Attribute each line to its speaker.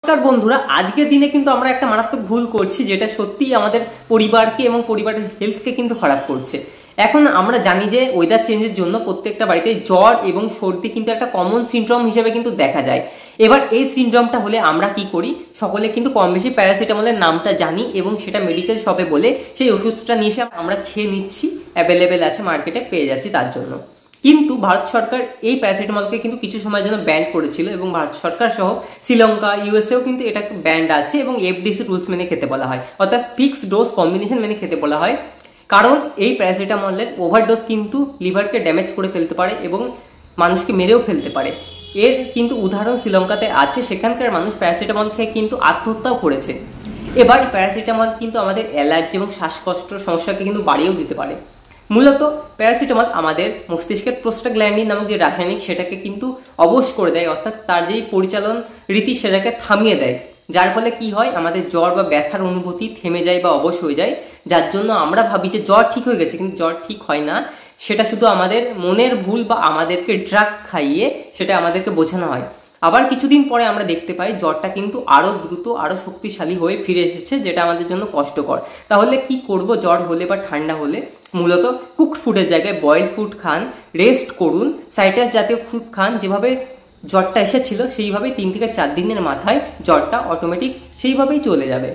Speaker 1: নমস্কার বন্ধুরা, আজকের দিনে কিন্তু আমরা একটা মারাত্মক ভুল করছি যেটা সত্যিই আমাদের পরিবারকে এবং পরিবারের হেলথকে কিন্তু খারাপ করছে। এখন আমরা জানি যে ওয়েদার চেঞ্জের জন্য প্রত্যেকটা বাড়িতে জ্বর এবং সর্দি কিন্তু একটা কমন সিনড্রোম হিসেবে কিন্তু দেখা যায়। এবার এই সিনড্রোমটা হলে আমরা কি করি, সকলে কিন্তু কম বেশি প্যারাসিটামলের নামটা জানি এবং সেটা মেডিকেল শপে বলে সেই ওষুধটা নিয়ে এসে আমরা খেয়ে নিচ্ছি, অ্যাভেলেবেল আছে মার্কেটে, পেয়ে যাচ্ছি তার জন্য। কিন্তু ভারত সরকার এই প্যারাসিটামলকে কিন্তু কিছু সময়ের জন্য ব্যান করেছিল এবং ভারত সরকার সহ শ্রীলঙ্কা, ইউএসএও কিন্তু এটা ব্যান্ড আছে এবং এফডিসি রুলস মেনে খেতে বলা হয়, অর্থাৎ ফিক্সড ডোজ কম্বিনেশন মেনে খেতে বলা হয়। কারণ এই প্যারাসিটামলের ওভারডোজ কিন্তু লিভারকে ড্যামেজ করে ফেলতে পারে এবং মানুষকে মেরেও ফেলতে পারে। এর কিন্তু উদাহরণ শ্রীলঙ্কাতে আছে, সেখানকার মানুষ প্যারাসিটামল খেয়ে কিন্তু আত্মহত্যাও করেছে। এবার প্যারাসিটামল কিন্তু আমাদের অ্যালার্জি এবং শ্বাসকষ্ট সমস্যাকে কিন্তু বাড়িয়েও দিতে পারে। মূলত প্যারাসিটামল আমাদের মস্তিষ্কের প্রোস্টাগ্ল্যান্ডিন নামক যে রাসায়নিক সেটাকে কিন্তু অবশ করে দেয়, অর্থাৎ তার যেই পরিচালন রীতি সেটাকে থামিয়ে দেয়, যার ফলে কি হয় আমাদের জ্বর বা ব্যথার অনুভূতি থেমে যায় বা অবশ হয়ে যায়, যার জন্য আমরা ভাবি যে জ্বর ঠিক হয়ে গেছে, কিন্তু জ্বর ঠিক হয় না। সেটা শুধু আমাদের মনের ভুল বা আমাদেরকে ড্রাগ খাইয়ে সেটা আমাদেরকে বোঝানো হয়। আবার কিছুদিন পরে আমরা দেখতে পাই জ্বরটা কিন্তু আরো দ্রুত আরো শক্তিশালী হয়ে ফিরে এসেছে, যেটা আমাদের জন্য কষ্টকর। তাহলে কি করব জ্বর হলে বা ঠান্ডা হলে? মূলত কুকড ফুডের জায়গায় বয়েল ফুড খান, রেস্ট করুন, সাইট্রাস জাতীয় ফুড খান। যেভাবে জ্বরটা এসেছিল সেইভাবেই 3 থেকে 4 দিনের মাথায় জ্বরটা অটোমেটিক সেইভাবেই চলে যাবে।